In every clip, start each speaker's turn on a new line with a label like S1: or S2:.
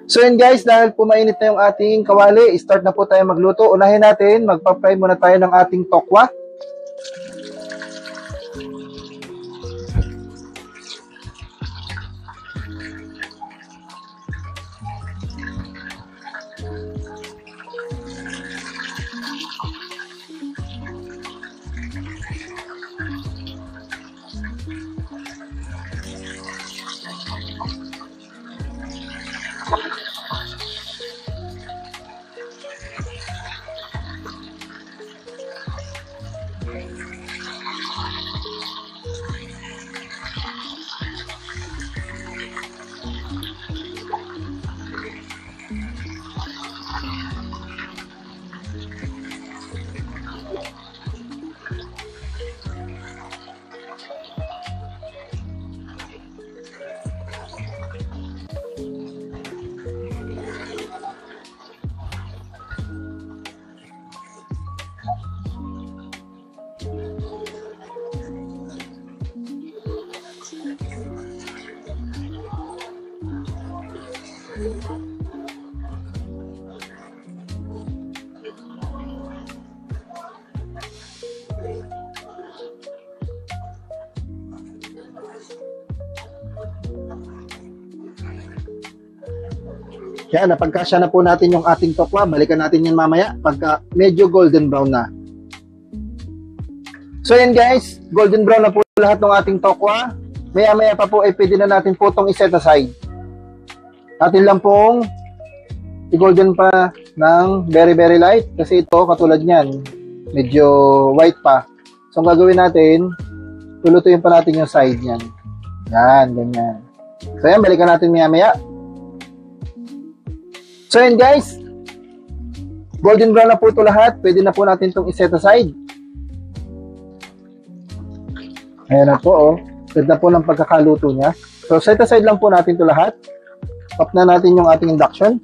S1: So yun guys, dahil po mainit na yung ating kawali, start na po tayo magluto. Unahin natin, magpa-fry muna tayo ng ating tokwa. Yan, napagkasya na po natin yung ating tokwa. Balikan natin yan mamaya pagka medyo golden brown na. So yan guys, golden brown na po lahat ng ating tokwa. Maya-maya pa po, pwede na natin po itong iset aside. Atin lang pong i-golden pa ng very light. Kasi ito, katulad nyan, medyo white pa. So ang gagawin natin, lulutuin pa natin yung side nyan. Yan, ganyan. So yan, balikan natin maya-maya. So yun guys, golden brown na po ito lahat. Pwede na po natin itong iset aside. Ayan na po, oh. Pwede na po ng pagkakaluto niya. So set aside lang po natin ito lahat. Off na natin yung ating induction.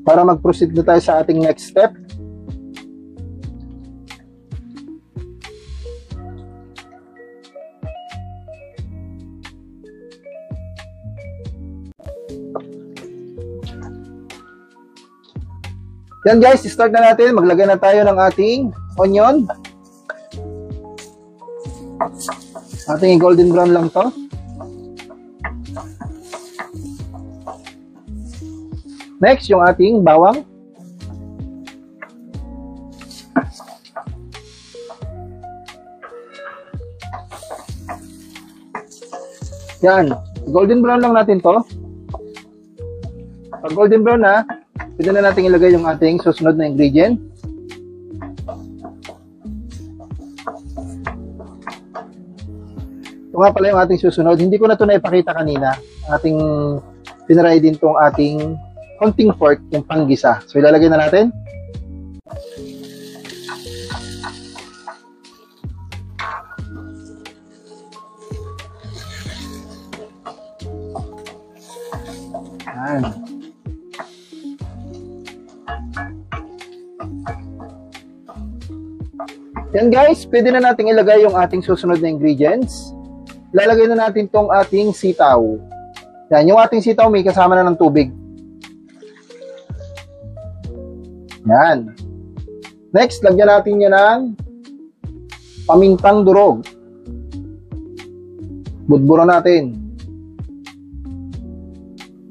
S1: Para mag-proceed na tayo sa ating next step. Yan guys, start na natin. Maglagay na tayo ng ating onion. Ating golden brown lang to. Next, yung ating bawang. Yan, golden brown lang natin to. Pag golden brown na, pwede na natin ilagay yung ating susunod na ingredient. Ito nga pala yung ating susunod. Hindi ko na ito naipakita kanina. Ating pinaray din itong ating konting pork, yung panggisa. So ilalagay na natin. Yan. Yan guys, pwede na natin ilagay yung ating susunod na ingredients. Lalagay na natin tong ating sitaw. Yan, yung ating sitaw may kasama na ng tubig. Yan. Next, lagyan natin yan ng pamintang durog. Budburan natin.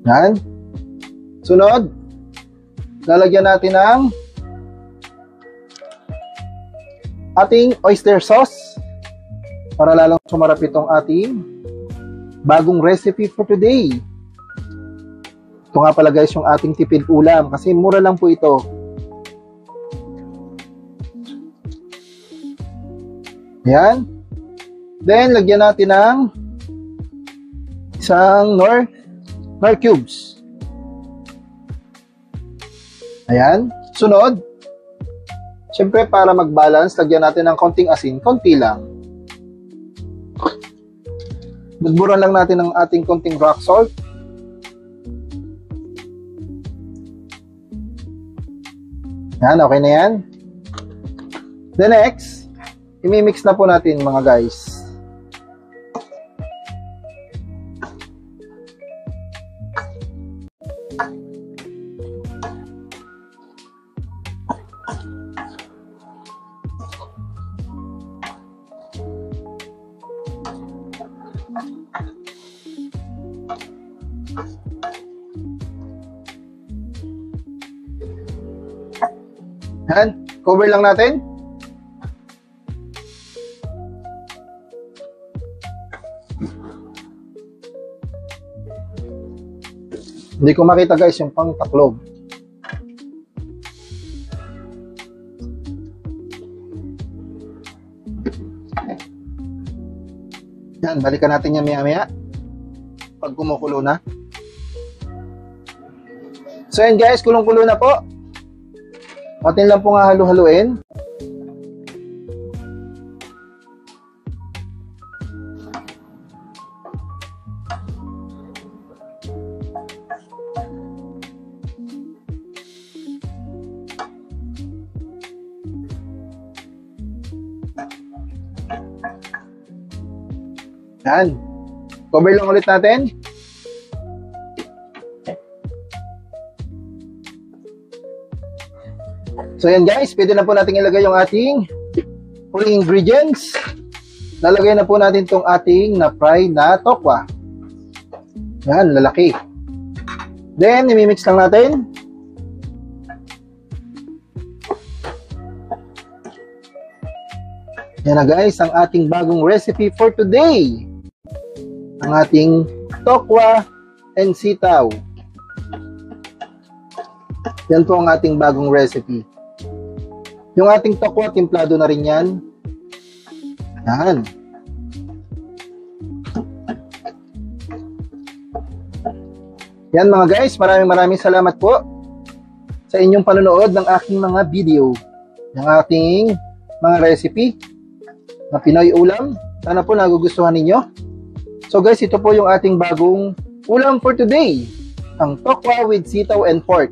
S1: Yan. Sunod, lalagyan natin ng ating oyster sauce para lalong sumarap itong ating bagong recipe for today. Ito nga pala guys yung ating tipid ulam kasi mura lang po ito. Yan. Then lagyan natin ng isang nor cubes. Ayan. Sunod, siyempre, para mag-balance, lagyan natin ng konting asin, konti lang. Budburan lang natin ng ating konting rock salt. Yan, okay na yan. The next, imimix na po natin mga guys. Yan, cover lang natin. Hindi ko makita guys yung pang taklob. Yan, balikan natin yan maya-maya pag kumukulo na. So yan guys, kulong-kulo na po. Atin lang po nga halu-haluin. Yan. Cover lang ulit natin. So yan guys, pwede na po natin ilagay yung ating huling ingredients. Lalagay na po natin tong ating na-fry na tokwa. Yan, lalaki. Then, imimix lang natin. Yan na guys, ang ating bagong recipe for today. Ang ating tokwa and sitaw. Yan po ang ating bagong recipe. Yung ating tokwa, timplado na rin yan. Yan. Yan mga guys, maraming salamat po sa inyong panonood ng aking mga video. Ng ating mga recipe na Pinoy ulam. Sana po nagugustuhan ninyo. So guys, ito po yung ating bagong ulam for today. Ang tokwa with sitaw and pork.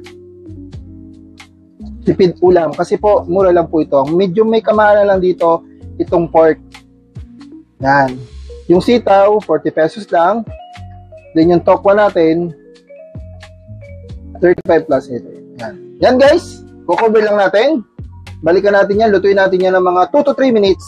S1: Tipid ulam kasi po mura lang po ito. Medyo may kamahalan lang dito itong pork. Yan. Yung sitaw 40 pesos lang. Then yung tokwa natin 35 plus ito. Yan. Yan guys. Kukover lang natin. Balikan natin yan. Lutuin natin yan ng mga 2 to 3 minutes.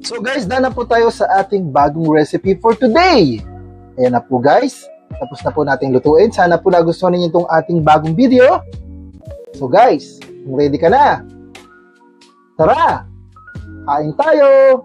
S1: So guys, done na po tayo sa ating bagong recipe for today. Ayan na po guys. Tapos na po nating lutuin. Sana po nagustuhan ninyo itong ating bagong video. So guys, kung ready ka na, tara! Kain tayo!